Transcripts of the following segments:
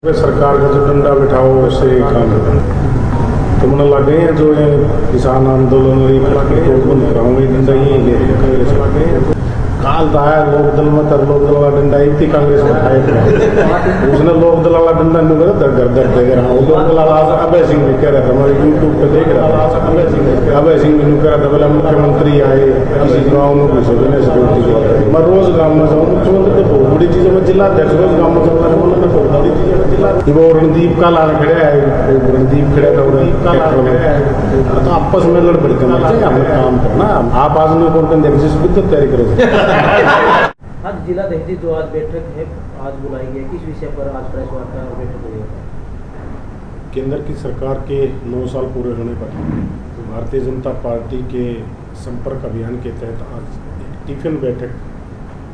सरकार का जो डंडा बिठाओ उससे काम तो मन लगे हैं जो ये किसान आंदोलन कराऊंगे डंडा ये काल दाया लोक दल में कर लोक दल वाला डंडा इतनी कांग्रेस में खाए उसने लोक दल वाला डंडा नहीं करा दर दर देख रहा हूँ लोक दल वाला अभय सिंह भी कह रहा था हमारे यूट्यूब पे देख रहा था अभय सिंह भी कह रहा था बोला मुख्यमंत्री आए किसी गाँव में घुसे बिना सिक्योरिटी मैं रोज गाँव में जाऊँ मुख्यमंत्री तो बहुत बड़ी चीज़ों में जिला अध्यक्ष रोज गाँव में जाऊँगा बहुत बड़ी चीज़ों में जिला वो रणदीप का लाल खड़े है रणदीप खड़े था तो आपस में लड़ पड़ते हैं काम करना आप आज नहीं कौन जिस भी तो तैयारी करोगे। आज जिला अध्यक्ष जो आज बैठक है आज बुलाई गई किस विषय पर आज प्रेस वार्ता और बैठक हुई है? केंद्र की सरकार के 9 साल पूरे होने पर भारतीय जनता पार्टी के संपर्क अभियान के तहत आज एक टिफिन बैठक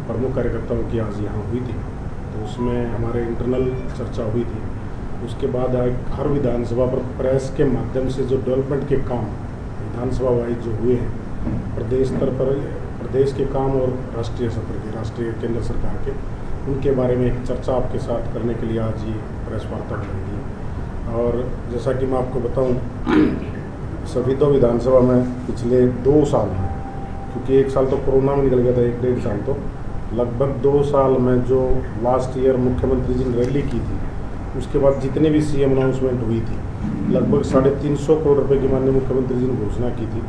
प्रमुख कार्यकर्ताओं की आज यहाँ हुई थी। तो उसमें हमारे इंटरनल चर्चा हुई थी। उसके बाद हर विधानसभा पर प्रेस के माध्यम से जो डेवलपमेंट के काम विधानसभा वाइज जो हुए हैं प्रदेश स्तर पर प्रदेश के काम और राष्ट्रीय स्तर के राष्ट्रीय केंद्र सरकार के उनके बारे में एक चर्चा आपके साथ करने के लिए आज ये प्रेस वार्ता करेंगी। और जैसा कि मैं आपको बताऊं सभी तो विधानसभा में पिछले 2 साल में क्योंकि 1 साल तो कोरोना में निकल गया था 1-1.5 साल तो लगभग 2 साल में जो लास्ट ईयर मुख्यमंत्री जी ने रैली की थी उसके बाद जितने भी सीएम अनाउंसमेंट हुई थी लगभग 350 करोड़ रुपए की माननीय मुख्यमंत्री जी ने घोषणा की थी।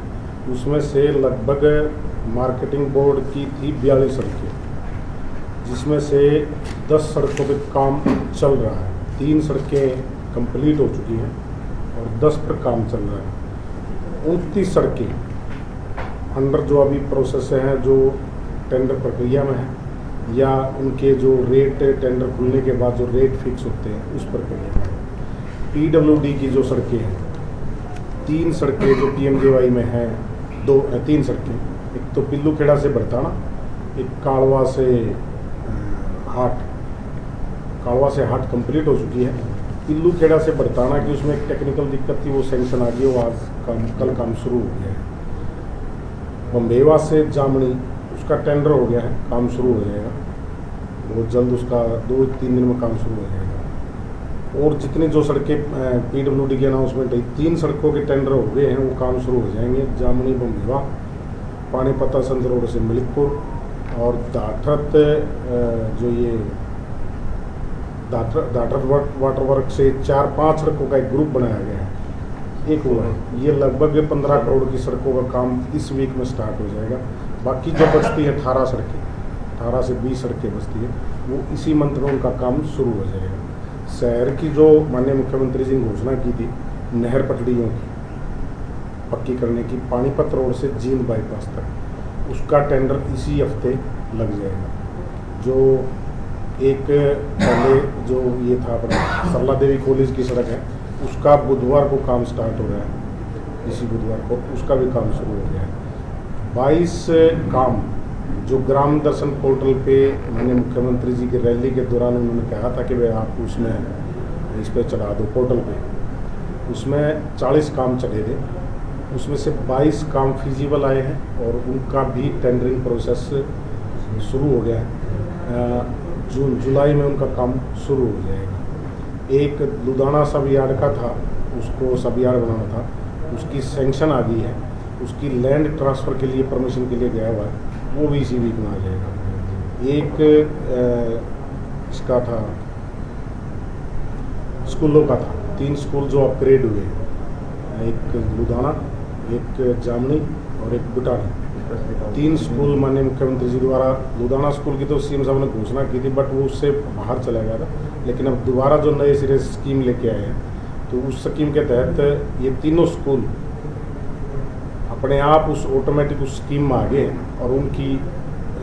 उसमें से लगभग मार्केटिंग बोर्ड की थी 42 सड़कें जिसमें से 10 सड़कों पे काम चल रहा है। 3 सड़कें कंप्लीट हो चुकी हैं और 10 पर काम चल रहा है। 29 सड़कें अंडर जो अभी प्रोसेस हैं जो टेंडर प्रक्रिया में है या उनके जो रेट टेंडर खुलने के बाद जो रेट फिक्स होते हैं उस प्रक्रिया में। पीडब्ल्यूडी की जो सड़कें हैं 3 सड़कें जो पीएमजेवाई में हैं 3 सड़कें एक तो पिल्लू खेड़ा से बरताना एक कालवा से हाट कंप्लीट हो चुकी है। पिल्लू खेड़ा से बरताना की उसमें एक टेक्निकल दिक्कत थी वो सैंक्शन आ गई वो आज कल काम शुरू हो गया है। बम्बेवा से जामनी उसका टेंडर हो गया है काम शुरू हो जाएगा बहुत जल्द उसका 2-3 दिन में काम शुरू हो जाएगा। और जितनी जो सड़कें पीडब्ल्यूडी की अनाउंसमेंट है 3 सड़कों के टेंडर हो गए हैं वो काम शुरू हो जाएंगे। जामनी बम्बेवा पानीपत संत रोड से मलिकपुर और दाठरत जो ये दाठरत वाटर वर्क से 4-5 सड़कों का एक ग्रुप बनाया गया है एक हुआ है। ये लगभग 15 करोड़ की सड़कों का काम इस वीक में स्टार्ट हो जाएगा। बाकी जो बचती है 18 सड़कें 18 से 20 सड़कें बचती है वो इसी मंथ में उनका काम शुरू हो जाएगा। शहर की जो माननीय मुख्यमंत्री जी ने घोषणा की थी नहर पटड़ियों की पक्की करने की पानीपत रोड से जींद बाईपास तक उसका टेंडर इसी हफ्ते लग जाएगा। जो एक पहले जो ये था अपना सरला देवी कॉलेज की सड़क है उसका बुधवार को काम स्टार्ट हो रहा है इसी बुधवार को उसका भी काम शुरू हो गया है। 22 काम जो ग्राम दर्शन पोर्टल पे माननीय मुख्यमंत्री जी की रैली के दौरान उन्होंने कहा था कि भाई आप उसमें इस पर चढ़ा दो पोर्टल पे उसमें 40 काम चले थे उसमें से 22 काम फिजिबल आए हैं और उनका भी टेंडरिंग प्रोसेस शुरू हो गया है। जून जुलाई में उनका काम शुरू हो जाएगा। एक लुधियाना सब यार्ड का था उसको सब यार्ड बनाना था उसकी सैंक्शन आ गई है उसकी लैंड ट्रांसफ़र के लिए परमिशन के लिए गया हुआ है वो भी इसी वीक में आ जाएगा। एक इसका था स्कूलों का था 3 स्कूल जो अपग्रेड हुए एक लुधियाना एक जामनी और एक बुटानी 3 स्कूल माननीय मुख्यमंत्री जी द्वारा लुधियाना स्कूल की तो सीएम साहब ने घोषणा की थी बट वो उससे बाहर चला गया था लेकिन अब दोबारा जो नए सिरे से स्कीम लेके आए हैं तो उस स्कीम के तहत ये तीनों स्कूल अपने आप उस ऑटोमेटिक उस स्कीम में आ गए हैं और उनकी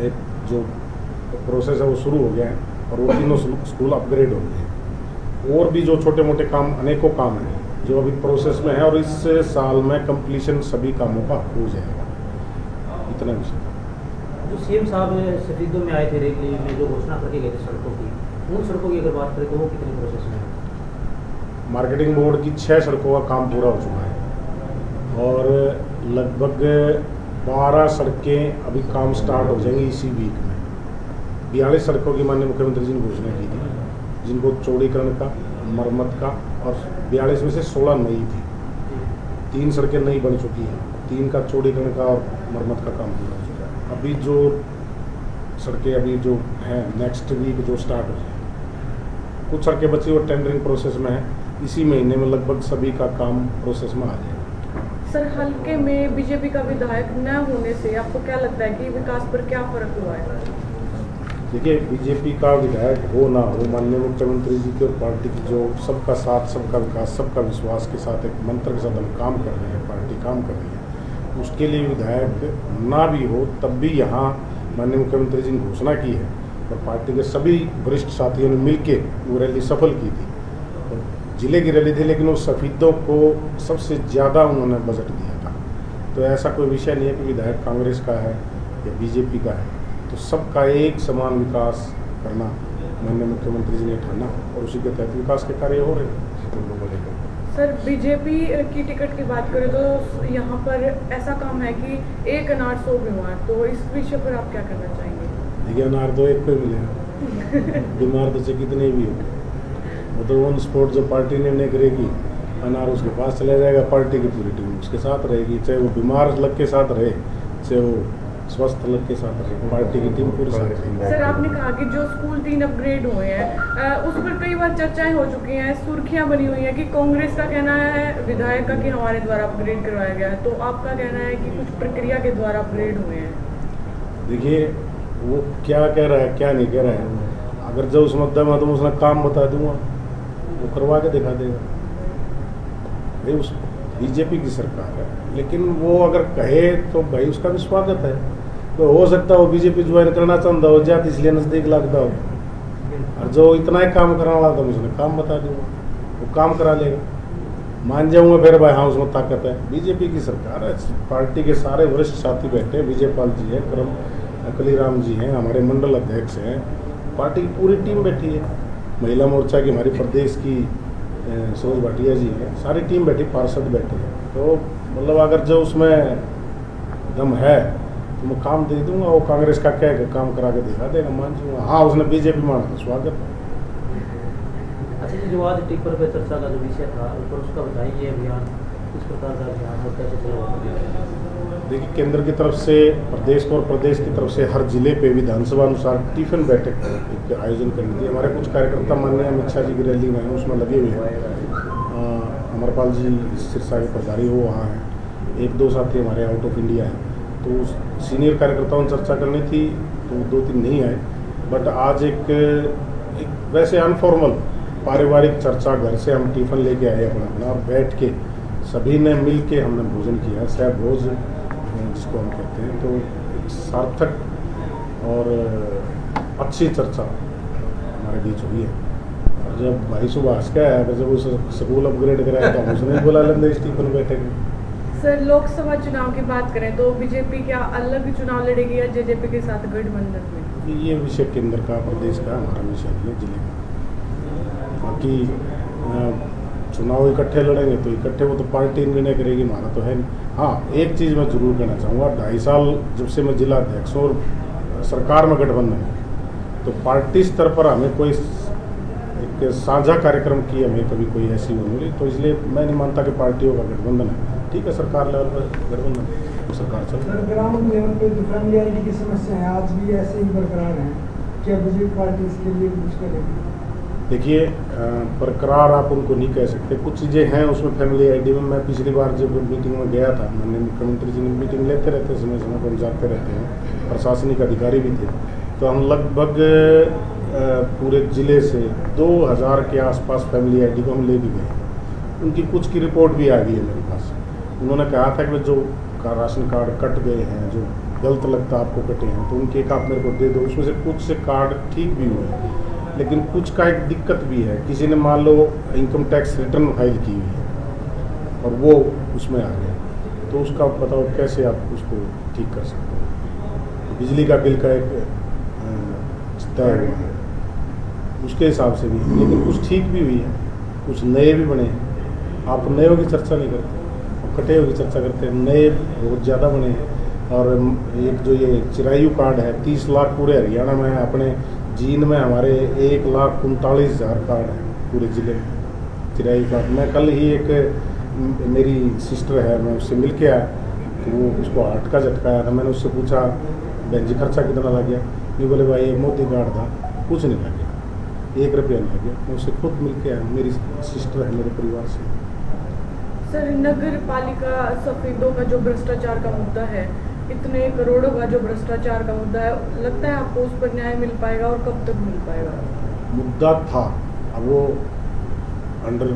एक जो प्रोसेस है वो शुरू हो गया है और वो तीनों स्कूल अपग्रेड हो गए हैं। और भी जो छोटे मोटे काम अनेकों काम हैं जो अभी प्रोसेस में है और इस साल में कंप्लीशन सभी कामों का हो जाएगा। इतना विषय जो सीएम साहब शहीदों में आए थे रैली में जो घोषणा करके गए थे सड़कों की उन सड़कों की अगर बात करें तो वो कितने प्रोसेस में है? मार्केटिंग बोर्ड की 6 सड़कों का काम पूरा हो चुका है और लगभग 12 सड़कें अभी काम स्टार्ट हो जाएंगी इसी वीक में। 42 सड़कों की माननीय मुख्यमंत्री जी ने घोषणा की थी जिनको चौड़ीकरण का, मरम्मत का, और 42 में से 16 नई थी। 3 सड़कें नई बन चुकी हैं, 3 का चौड़ीकरण का और मरम्मत का काम पूरा हो चुका है। अभी जो सड़कें अभी जो हैं नेक्स्ट वीक जो स्टार्ट हो जाए, कुछ सड़कें बची वो टेंडरिंग प्रोसेस में है। इसी महीने में लगभग सभी का काम प्रोसेस में आ जाएगा। सर, हल्के में बीजेपी का विधायक न होने से आपको क्या लगता है कि विकास पर क्या फर्क हुआ है? देखिए, बीजेपी का विधायक हो ना हो, माननीय मुख्यमंत्री जी की और पार्टी की जो सबका साथ, सबका विकास, सबका विश्वास के साथ एक मंत्र के साथ हम काम कर रहे हैं, पार्टी काम कर रही है, उसके लिए विधायक ना भी हो तब भी यहाँ माननीय मुख्यमंत्री जी ने घोषणा की है और पार्टी के सभी वरिष्ठ साथियों ने मिलकर वो रैली सफल की थी। और जिले की रैली थी, लेकिन उस शहीदों को सबसे ज़्यादा उन्होंने बजट दिया था। तो ऐसा कोई विषय नहीं है कि विधायक कांग्रेस का है या बीजेपी का है, तो सबका एक समान विकास करना माननीय मुख्यमंत्री जी ने ठाना और उसी के तहत विकास के कार्य हो रहे हैं। सर, बीजेपी की टिकट की बात करें तो यहाँ पर ऐसा काम है कि 1 अनार 100 बीमार, तो इस विषय पर आप क्या करना चाहेंगे? देखिए, अनार तो एक पे मिलेगा, बीमार तो चाहे कितने भी हो, वो तो ऑन स्पॉट जो पार्टी निर्णय करेगी, अनार उसके पास चला जाएगा, पार्टी की पूरी टीम उसके साथ रहेगी, चाहे वो बीमार लग के साथ रहे, चाहे वो स्वस्थ लग के साथ रहे, पार्टी की टीम पूरी साथ रहेगी। सर, आपने कहा कि जो स्कूल 3 अपग्रेड हुए हैं, उस पर कई बार चर्चाएं हो चुकी हैं, सुर्खियां बनी हुई हैं कि कांग्रेस का कहना है विधायक का कि हमारे द्वारा अपग्रेड करवाया गया है, तो आपका कहना है कि कुछ प्रक्रिया के द्वारा अपग्रेड हुए हैं। देखिए, वो क्या कह रहा है क्या नहीं कह रहा है, अगर जो उस मुद्दे में तो उसने काम बता दूंगा, वो करवा के दिखा देगा। भाई उस बीजेपी की सरकार है, लेकिन वो अगर कहे तो भाई उसका भी स्वागत है। तो हो सकता है वो बीजेपी ज्वाइन करना चाहता हो, जात इसलिए नज़दीक लगता हो, और जो इतना ही काम कराने वाला था उसने काम बता दूंगा, वो काम करा लेगा, मान जाऊंगा फिर भाई हाँ उसमें ताकत है। बीजेपी की सरकार है, पार्टी के सारे वरिष्ठ साथी बैठे हैं, विजयपाल जी हैं, कलीराम जी हैं, हमारे मंडल अध्यक्ष हैं, पार्टी की पूरी टीम बैठी है, महिला मोर्चा की हमारी प्रदेश की सरोज भाटिया जी हैं, सारी टीम बैठी, पार्षद बैठे हैं। तो मतलब अगर जो उसमें दम है तो मैं काम दे दूंगा, वो कांग्रेस का कह के काम करा के दिखा देगा, मान जाऊंगा। हाँ, उसने बीजेपी माना तो स्वागत है। अच्छा जी, जो आज टिप्पर पे चर्चा का जो विषय था उस पर उसका बताइए, अभियान किस प्रकार का अभियान और कैसे चला? देखिए, केंद्र की तरफ से प्रदेश को और प्रदेश की तरफ से हर जिले पे विधानसभा अनुसार टिफिन बैठक एक आयोजन करनी थी। हमारे कुछ कार्यकर्ता माननीय अमित शाह जी की रैली में हैं, उसमें लगे हुए हैं। अमरपाल जी सिरसा के प्रभारी वो वहाँ हैं, 1-2 साथी हमारे आउट ऑफ इंडिया हैं, तो सीनियर कार्यकर्ताओं से चर्चा करनी थी, तो 2-3 नहीं आए। बट आज एक वैसे अनफॉर्मल पारिवारिक चर्चा, घर से हम टिफिन लेके आए अपना और बैठ के सभी ने मिल के हमने भोजन किया, सहज भोज जिसको हम कहते हैं। तो एक सार्थक और अच्छी चर्चा हमारे बीच हुई है। और जब भाई सुभाष का है, जब उस स्कूल अपग्रेड कराया था उसने बोला लेंगे टिफिन बैठक में। सर, लोकसभा चुनाव की बात करें तो बीजेपी क्या अलग चुनाव लड़ेगी या जेजेपी के साथ गठबंधन में? ये विषय केंद्र का, प्रदेश का, हमारा विषय नहीं है, जिले का। बाकी चुनाव इकट्ठे लड़ेंगे तो इकट्ठे, वो तो पार्टी निर्णय करेगी, हमारा तो है नहीं। हाँ, एक चीज़ मैं जरूर कहना चाहूँगा, 2.5 साल जब से मैं जिला अध्यक्ष और सरकार में गठबंधन है, तो पार्टी स्तर पर हमें कोई एक साझा कार्यक्रम की हमें कभी कोई ऐसी वो मिली, तो इसलिए मैं नहीं मानता कि पार्टियों का गठबंधन है। ठीक है, सरकार लेवल पर गठबंधन, तो सरकार चल रही है। ग्राउंड लेवल पे जो फैमिली आईडी की समस्या है आज भी ऐसे ही बरकरार है, क्या बीजेपी पार्टी इसके लिए कुछ करेगी? देखिए, बरकरार आप उनको नहीं कह सकते, कुछ चीज़ें हैं उसमें फैमिली आईडी में। मैं पिछली बार जब मीटिंग में गया था, माननीय मुख्यमंत्री जी ने मीटिंग लेते रहते, समय समय पर हम जाते रहते हैं, प्रशासनिक अधिकारी भी थे, तो हम लगभग पूरे ज़िले से 2000 के आसपास फैमिली आईडी को हम ले भी गए। उनकी कुछ की रिपोर्ट भी आ गई है मेरे पास। उन्होंने कहा था कि जो राशन कार्ड कट गए हैं, जो गलत लगता आपको कटे हैं, तो उनके एक आप मेरे को दे दो। उसमें से कुछ से कार्ड ठीक भी हुए हैं, लेकिन कुछ का एक दिक्कत भी है। किसी ने मान low income tax return file की हुई है और वो उसमें आ गया, तो उसका बताओ कैसे आप उसको ठीक कर सकते हो। बिजली का बिल का एक तय हुआ है, उसके हिसाब से भी, लेकिन कुछ ठीक भी हुई है, कुछ नए भी बने हैं। आप नयों की चर्चा नहीं करते, कटे हुए की चर्चा करते हैं। नए बहुत ज़्यादा बने हैं। और एक जो ये चिरायु कार्ड है, 30 लाख पूरे हरियाणा में अपने जींद में हमारे 1,39,000 कार्ड हैं पूरे ज़िले में, किराए कार्ड। मैं कल ही मेरी सिस्टर है, मैं उससे मिल के आया, तो वो उसको हार्ट का झटका आया था। मैंने उससे पूछा बहन जी खर्चा कितना लग गया? नहीं बोले भाई एक मोदी कार्ड था, कुछ नहीं लग गया, 1 रुपया नहीं लग गया। मैं उससे खुद मिल के आया, मेरी सिस्टर है मेरे परिवार से। सर, नगर पालिका सफेदों का जो भ्रष्टाचार का मुद्दा है, इतने करोड़ों का जो भ्रष्टाचार का मुद्दा है, लगता है आपको उस पर न्याय मिल पाएगा और कब तक मिल पाएगा? मुद्दा था, अब वो अंडर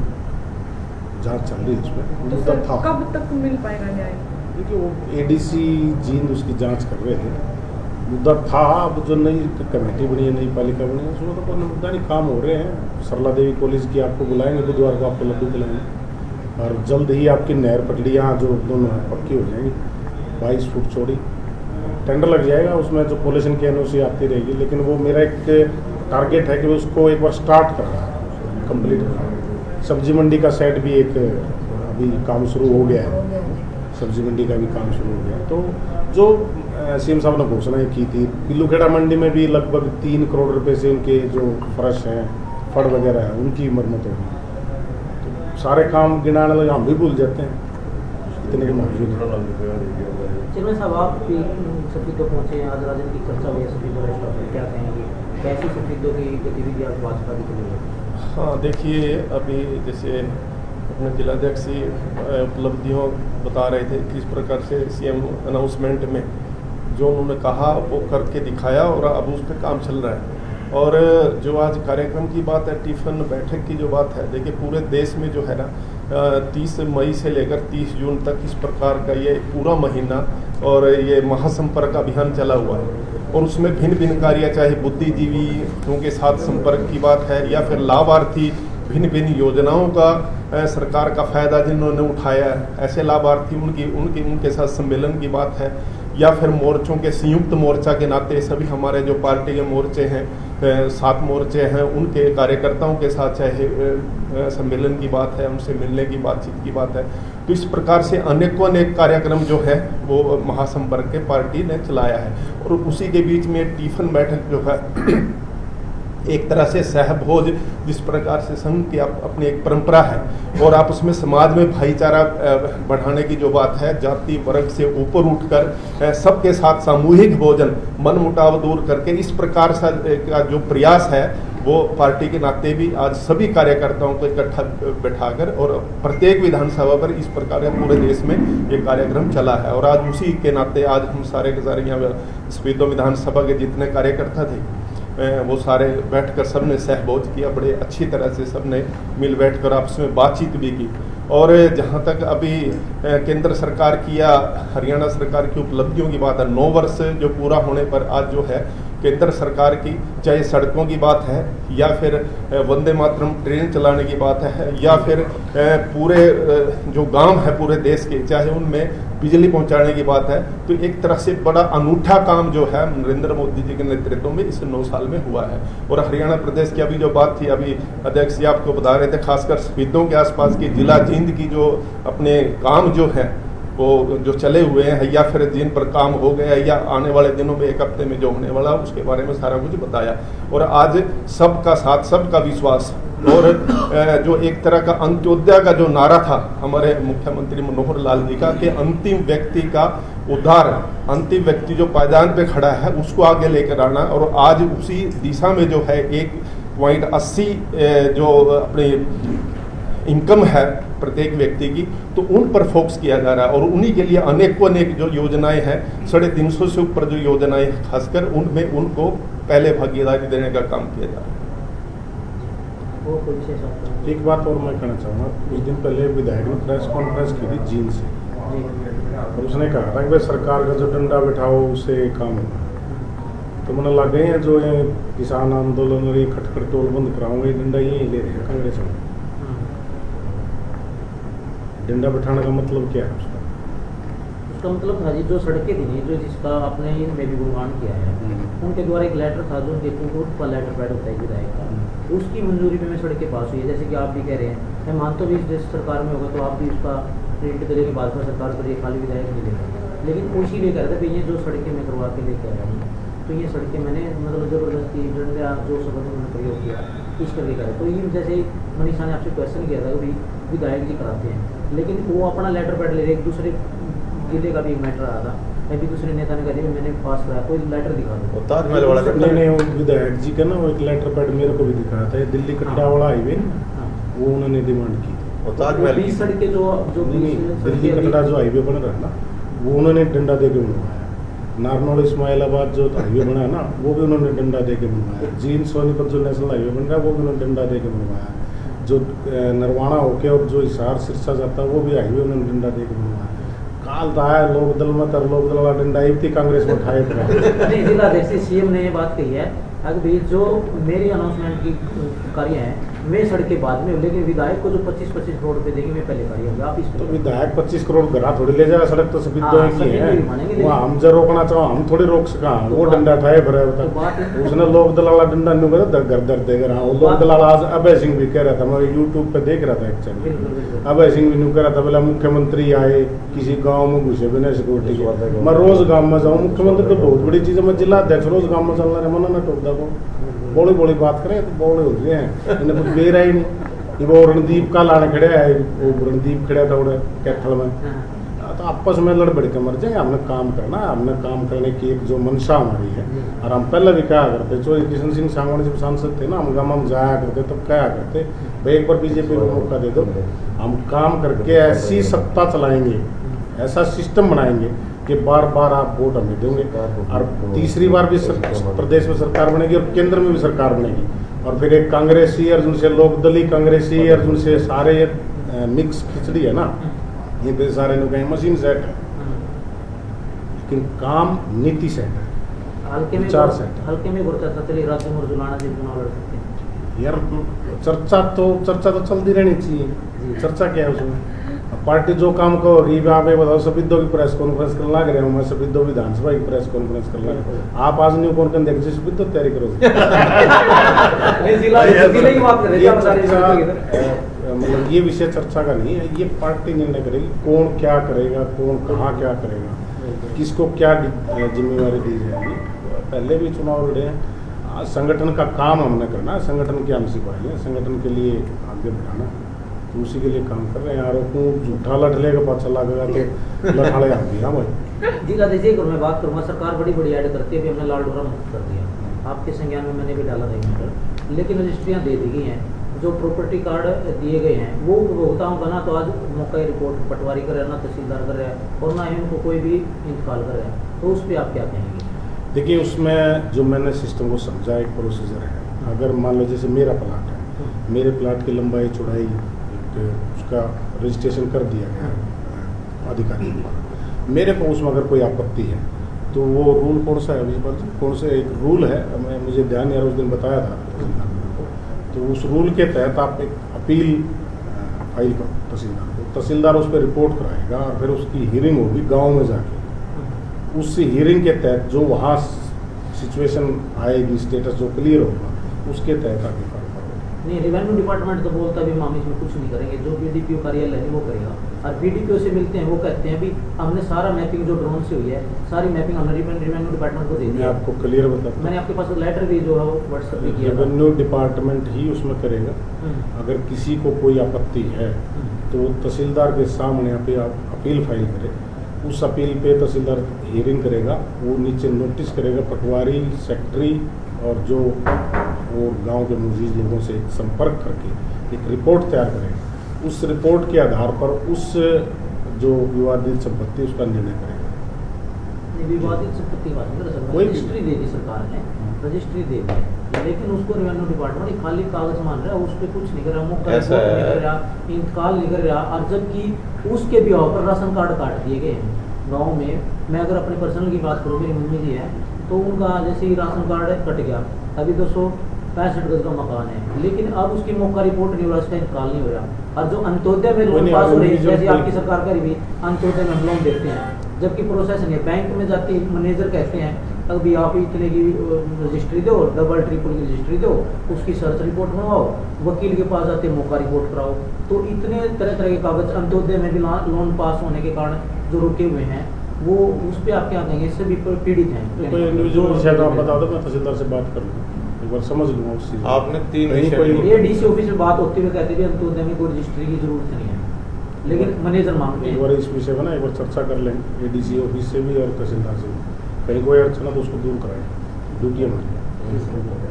जांच चल रही है, उसमें तो मुद्दा सर था। कब तक मिल पाएगा न्याय? देखिए वो ADC जींद उसकी जांच कर रहे थे, मुद्दा था। अब जो नई कमेटी बनी है, नई पालिका बनी है, उसमें तो कोई मुद्दा नहीं, काम हो रहे हैं। सरला देवी कॉलेज की आपको बुलाएंगे बुधवार को, आपको लड्डू खिलाएंगे, और जल्द ही आपकी नहर पटड़ियाँ जो दोनों हैं पक्की हो जाएंगी, 22 फुट चौड़ी। टेंडर लग जाएगा, उसमें जो पॉल्यूशन की NOC आती रहेगी, लेकिन वो मेरा एक टारगेट है कि उसको एक बार स्टार्ट करना, कंप्लीट करना। सब्जी मंडी का सेट भी एक अभी काम शुरू हो गया है, सब्जी मंडी का भी काम शुरू हो गया। तो जो CM साहब ने घोषणाएं की थी, पिल्लूखेड़ा मंडी में भी लगभग 3 करोड़ रुपए से उनके जो फर्श हैं, फड़ वगैरह है, उनकी मरम्मत होगी। तो सारे काम गिनाने लगे, हम भी भूल जाते हैं, इतने के मामले। चेयरमैन साहब, आप भी सफेदों पहुँचे, आज राजन की चर्चा हुई है सफेदों रेस्टोरेंट में, क्या कहेंगे? कैसी सफेदों की गतिविधि आज भाजपा की चली है? हाँ, देखिए अभी जैसे अपने जिलाध्यक्ष ही उपलब्धियों बता रहे थे, किस प्रकार से CM अनाउंसमेंट में जो उन्होंने कहा वो करके दिखाया, और अब उस पर काम चल रहा है। और जो आज कार्यक्रम की बात है, टिफ़िन बैठक की जो बात है, देखिए पूरे देश में जो है ना 30 मई से लेकर 30 जून तक इस प्रकार का ये पूरा महीना और ये महासंपर्क अभियान चला हुआ है, और उसमें भिन्न भिन्न कार्य, चाहे बुद्धिजीवियों के साथ संपर्क की बात है, या फिर लाभार्थी भिन्न भिन्न योजनाओं का सरकार का फ़ायदा जिन्होंने उठाया है, ऐसे लाभार्थी उनके साथ सम्मेलन की बात है, या फिर मोर्चों के संयुक्त मोर्चा के नाते सभी हमारे जो पार्टी के मोर्चे हैं, 7 मोर्चे हैं, उनके कार्यकर्ताओं के साथ चाहे सम्मेलन की बात है, उनसे मिलने की बातचीत की बात है। तो इस प्रकार से अनेकों अनेक कार्यक्रम जो है वो महासंपर्क के पार्टी ने चलाया है। और उसी के बीच में टिफ़िन बैठक जो है एक तरह से सहभोज, जिस प्रकार से संघ की अपनी एक परंपरा है, और आप उसमें समाज में भाईचारा बढ़ाने की जो बात है, जाति वर्ग से ऊपर उठकर सबके साथ सामूहिक भोजन, मन मुटाव दूर करके, इस प्रकार का जो प्रयास है वो पार्टी के नाते भी आज सभी कार्यकर्ताओं को इकट्ठा बैठाकर, और प्रत्येक विधानसभा पर इस प्रकार का पूरे देश में ये कार्यक्रम चला है। और आज उसी के नाते आज हम सारे के सारे यहाँ सफेदों विधानसभा के जितने कार्यकर्ता थे वो सारे बैठकर सबने सहभोज किया, बड़े अच्छी तरह से सबने मिल बैठकर आपस में बातचीत भी की। और जहाँ तक अभी केंद्र सरकार की या हरियाणा सरकार की उपलब्धियों की बात है, 9 वर्ष जो पूरा होने पर आज जो है केंद्र सरकार की, चाहे सड़कों की बात है, या फिर वंदे मातरम ट्रेन चलाने की बात है, या फिर पूरे जो गांव है पूरे देश के, चाहे उनमें बिजली पहुंचाने की बात है, तो एक तरह से बड़ा अनूठा काम जो है नरेंद्र मोदी जी के नेतृत्व में इस 9 साल में हुआ है। और हरियाणा प्रदेश की अभी जो बात थी, अभी अध्यक्ष जी आपको बता रहे थे, खासकर सफेदों के आसपास की जिला जींद की जो अपने काम जो है वो जो चले हुए हैं, या फिर जिन पर काम हो गया, या आने वाले दिनों में 1 हफ्ते में जो होने वाला, उसके बारे में सारा कुछ बताया। और आज सबका साथ, सबका विश्वास, और जो एक तरह का अंत्योदय का जो नारा था हमारे मुख्यमंत्री मनोहर लाल जी का, कि अंतिम व्यक्ति का उद्धार, अंतिम व्यक्ति जो पायदान पे खड़ा है उसको आगे लेकर आना, और आज उसी दिशा में जो है 1.80 जो अपनी इनकम है प्रत्येक व्यक्ति की, तो उन पर फोकस किया जा रहा है। और उन्हीं के लिए अनेकों अनेक जो योजनाएं हैं, 350 से ऊपर जो योजनाएं खासकर उनमें उनको पहले भागीदारी देने का काम किया जा रहा है। एक बात और मैं कहना चाहूँगा, कुछ दिन पहले विधायक ने प्रेस कॉन्फ्रेंस की थी जींद से, और उसने कहा था कि भाई सरकार का जो डंडा बिठाओ उससे काम होगा। तो मैंने लग गए हैं जो ये किसान आंदोलन और ये खटखट टोल बंद कराऊंगा, ये डंडा यही ले रहे हैं कांग्रेस में। डंडा बिठाने का मतलब क्या है उसका मतलब था जी, जो सड़कें थी नहीं, जो जिसका आपने में भी गुणगान किया है, उनके द्वारा एक लेटर था जो उनके का लेटर पैड होता है विधायक का, उसकी मंजूरी पे में सड़कें पास हुई है। जैसे कि आप भी कह रहे हैं, मैं मानता हूँ जिस सरकार में होगा तो आप भी उसका प्रिंट करेंगे, भाजपा सरकार पर ये खाली विधायक नहीं देगा, लेकिन उसी लिए कह रहे थे ये जो सड़कें मैं करवा के लेकर आया हूँ, तो ये सड़कें मैंने मतलब ज़बरदस्ती डंडा जो शब्द उन्होंने प्रयोग किया इस करके करे। तो ये जैसे मनीषा ने आपसे क्वेश्चन किया था कि भाई विधायक जी कराते हैं, लेकिन वो अपना लेटर पैड ले रहे, एक दूसरे जिले का भी एक मैटर आया था, अभी दूसरे नेता ने कहा जी मैंने पास कराया, कोई लेटर दिखा दो। ताजमहल वाला नहीं वो विधायक जी का ना वो एक लेटर पैड मेरे को भी दिखाया था, ये दिल्ली कटरा वाला हाईवे हाँ। वो उन्होंने डिमांड की थी। और ताजमहल बीस सड़कें जो नहीं, दिल्ली कटरा जो हाईवे बन रहा है ना वो उन्होंने डंडा दे के बनवाया। नारनौल इस्माइलाबाद जो हाईवे बना है ना वो भी उन्होंने डंडा दे के बनवाया। जींद सोनीपत जो नेशनल हाईवे बन रहा है वो भी उन्होंने डंडा दे के बनवाया। जो नरवाना होके और जो हिसार सिरसा जाता है वो भी हाईवे उन्होंने डंडा दे के बनवाया। काल था लोक दल में तर लोक दल वाला डंडा ही थी कांग्रेस में उठाए नहीं, जिलाध्यक्ष सीएम ने ये बात कही है अभी जो मेरी अनाउंसमेंट की कार्य है मैं सड़कें बाद में, लेकिन विधायक को जो 25-25 करोड़ रुपए देंगे मैं पहले कार्य होगा। आप इस तो विधायक 25 करोड़ घरा थोड़ी ले जाएगा, सड़क तो सभी हाँ, दो की सभी है भी मानेंगे, वो हम जो रोकना चाहो हम थोड़ी रोक सका। तो वो बात- डंडा उठाए भरे तो बात है- उसने लोक दल वाला डंडा नहीं करे घर दर देगा रहा। लोक दल वाला आज अभय सिंह भी कह रहा था, मैं यूट्यूब पे देख रहा था एक चैनल, बिल्कुल बिल्कुल अभय सिंह भी नहीं कह रहा था बोला मुख्यमंत्री आए किसी गांव में घुसे बिना सिक्योरिटी के, मैं रोज गांव में जाऊँ। मुख्यमंत्री तो बहुत बड़ी चीज है, मैं जिला अध्यक्ष रोज गांव में चलना रहा, मना ना टोक को बोली बोली बात करें तो बोले हो रहे हैं, इन्हें कुछ बेरा ही नहीं। ये वो रणदीप का लाने खड़े है, वो रणदीप खड़ा था उड़े कैथल में, हाँ। तो आपस में लड़ बढ़ के मर जाएंगे। हमने काम करना है, हमने काम करने की एक जो मंशा हमारी है। और हम पहले भी कहा करते जो किशन सिंह सांगवानी जब सांसद थे ना हम गाँव में जाया करते तब कहा करते भाई एक बार बीजेपी को मौका दे दो, हम काम करके ऐसी सत्ता चलाएंगे, ऐसा सिस्टम बनाएंगे कि बार बार आप वोट हमें देंगे और तीसरी बार भी प्रदेश में सरकार बनेगी और केंद्र में भी सरकार बनेगी। और फिर एक कांग्रेसी अर्जुन से लोकदली कांग्रेसी अर्जुन से सारे मिक्स खिचड़ी है ना, ये पे सारे लोग कहीं मशीन सेट है लेकिन काम नीति सेट है, हल्के में विचार सेट है। हल्के में चर्चा चली राज्य में जुलाना जी चुनाव लड़ सकते हैं। यार चर्चा तो चलती रहनी चाहिए। चर्चा क्या है उसमें? अब पार्टी जो काम कहोगी आप ये बताओ सबिद्धों की प्रेस कॉन्फ्रेंस कर लग रहे हो, मैं सबिद्धों विधानसभा की प्रेस कॉन्फ्रेंस कर लग आप आज न्यू कॉन्फ्रेंस देख सबिद्धों तैयारी करो। नहीं, जिले की बात कर रहे थे ये आप सारी चर्चा, चीज़ों की। मतलब ये विषय चर्चा का नहीं है, ये पार्टी निर्णय करेगी कौन क्या करेगा, कौन कहाँ क्या करेगा, किसको क्या जिम्मेवारी दी जाएगी। पहले भी चुनाव लड़े हैं, संगठन का काम हमने करना है, संगठन की हम सिपाही हैं, संगठन के लिए आगे बढ़ाना, तो उसी के लिए काम कर रहे हैं। आरोपों झूठा लठ लेगा पाछा लगेगा तो लठाड़े हम भी। हाँ भाई जिला देखिए अगर मैं बात करूँगा सरकार बड़ी बड़ी ऐड करती है, अभी हमने लाल डोरा मुक्त कर दिया, आपके संज्ञान में मैंने भी डाला था मीटर, लेकिन रजिस्ट्रियाँ दे दी गई हैं, जो प्रॉपर्टी कार्ड दिए गए हैं वो उपभोक्ताओं का ना तो आज मौका रिपोर्ट पटवारी कर रहा है, ना तहसीलदार कर रहा है और ना ही उनको कोई भी इंतकाल कर रहा है, तो उस पर आप क्या कहेंगे? देखिए उसमें जो मैंने सिस्टम को समझा एक प्रोसीजर है। अगर मान लो जैसे मेरा प्लाट है, मेरे प्लाट की लंबाई चौड़ाई उसका रजिस्ट्रेशन कर दिया गया अधिकारी के द्वारा, मेरे को उसमें अगर कोई आपत्ति है तो वो रूल कौन सा है मुझे पता, कौन से एक रूल है मैं मुझे ध्यान यार उस दिन बताया था, तो उस रूल के तहत आप एक अपील फाइल करो तहसीलदार उस पर रिपोर्ट कराएगा और फिर उसकी हियरिंग होगी गाँव में जाके। उस हियरिंग के तहत जो वहाँ सिचुएशन आएगी, स्टेटस जो क्लियर होगा उसके तहत आगे कार्य करोगे। नहीं, रेवेन्यू डिपार्टमेंट तो बोलता भी हम इसमें कुछ नहीं करेंगे, जो बीडीपीओ कार्यालय है वो करेगा, और बीडीपीओ से मिलते हैं वो कहते हैं भी हमने सारा मैपिंग जो ड्रोन से हुई है सारी मैपिंग हमने रेवेन्यू डिपार्टमेंट को दे मैं दिया। आपको क्लियर बताता मैंने आपके पास लेटर भी जो है वो व्हाट्सएप पे किया था। रेवेन्यू डिपार्टमेंट ही उसमें करेगा। हम्म, अगर किसी को कोई आपत्ति है तो तहसीलदार के सामने पे आप अपील फाइल करें, उस अपील पे तहसीलदार हियरिंग करेगा, वो नीचे नोटिस करेगा, पटवारी सेक्रेटरी और जो वो गांव के मुजीज लोगों से संपर्क करके एक रिपोर्ट तैयार करेगा। उस रिपोर्ट के आधार पर उस जो विवादित संपत्ति उसका निर्णय करेगा। नहीं, विवादित संपत्ति की बात नहीं कर सकता, कोई भी- रजिस्ट्री दे दी सरकार ने, रजिस्ट्री दे दी, लेकिन उसको रेवेन्यू डिपार्टमेंट खाली कागज मान रहा है, उस पर कुछ नहीं कर रहा, मौका ऐसा रिपोर्ट नहीं है। कर रहा, इंतकाल नहीं कर रहा, और जबकि उसके भी पर राशन कार्ड काट दिए गए हैं गाँव में। मैं अगर अपने पर्सनल की बात करूँ, मेरी मम्मी जी है तो उनका जैसे ही राशन कार्ड कट गया, अभी 265 गज का मकान है, लेकिन अब उसकी मौका रिपोर्ट नहीं हो रहा, उसका इंतकाल नहीं हो रहा। और जो अंत्योदय में कोई लोन नहीं, पास हो रहे हैं, अगर जैसे कोई- आपकी सरकार करी भी अंत्योदय में हम लोन देते हैं, जबकि प्रोसेस नहीं है। बैंक में जाके मैनेजर कहते हैं अभी आप इतने की रजिस्ट्री दो, डबल ट्रिपल की रजिस्ट्री दो, उसकी सर्च रिपोर्ट बनवाओ, वकील के पास जाते मौका रिपोर्ट कराओ। तो इतने तरह तरह के कागज अंत्योदय में भी लोन पास होने के कारण जो रुके हुए हैं, वो उस पर आप क्या कहेंगे, इससे भी पीड़ित हैं? तो कोई इंडिविजुअल विषय का आप बता दो, मैं तहसीलदार से बात कर लूँगा, एक बार समझ लूँगा उस चीज़। आपने 3 कहीं विषय कोई- ये डीसी ऑफिस में बात होते हुए कहते थे अंत्योदय में कोई रजिस्ट्री की जरूरत नहीं है, लेकिन मैनेजर मांगते एक हैं। बार इस विषय में ना एक बार चर्चा कर लेंगे एडीसी ऑफिस से भी और तहसीलदार से भी, कहीं कोई अड़चन है तो उसको दूर कराएं, ड्यूटी हमारी।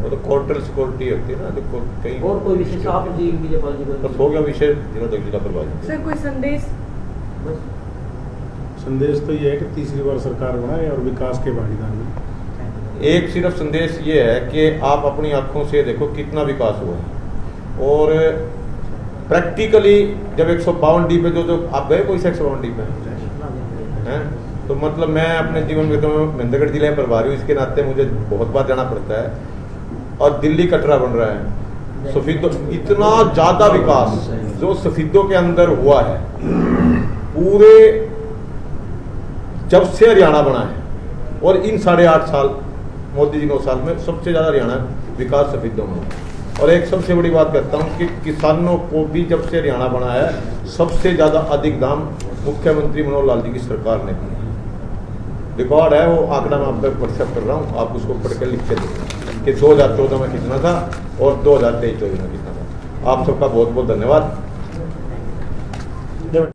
वो तो कोर्टल सिक्योरिटी होती है ना, जो कहीं और कोई विशेष आप जी बीजेपाल जी बस हो गया विषय जीर्णोद्योग जिला प्रभारी। सर कोई संदेश? बस संदेश तो ये है कि तीसरी बार सरकार बनाए और विकास के भागीदार बने। एक सिर्फ संदेश ये है कि आप अपनी आंखों से देखो कितना विकास हुआ है, और प्रैक्टिकली जब 152 डी पे जो आप गए कोई से 152 डी पे हैं, तो मतलब मैं अपने जीवन में तो महेंद्रगढ़ जिले में प्रभारी हूँ, इसके नाते मुझे बहुत बार जाना पड़ता है, और दिल्ली कटरा बन रहा है, सफीदों इतना ज़्यादा विकास जो सफीदों के अंदर हुआ है, पूरे जब से हरियाणा बना है, और इन 8.5 साल मोदी जी 9 साल में सबसे ज़्यादा हरियाणा विकास सफीदों में हुआ। और एक सबसे बड़ी बात कहता हूँ कि किसानों को भी जब से हरियाणा बना है, सबसे ज़्यादा अधिक दाम मुख्यमंत्री मनोहर लाल जी की सरकार ने दिया। रिकॉर्ड है, वो आंकड़ा मैं आप तक व्हाट्सएप कर रहा हूँ, आप उसको पढ़ के लिख के देखें कि 2014 में कितना था और 2023-24 में कितना था। आप सबका बहुत बहुत धन्यवाद।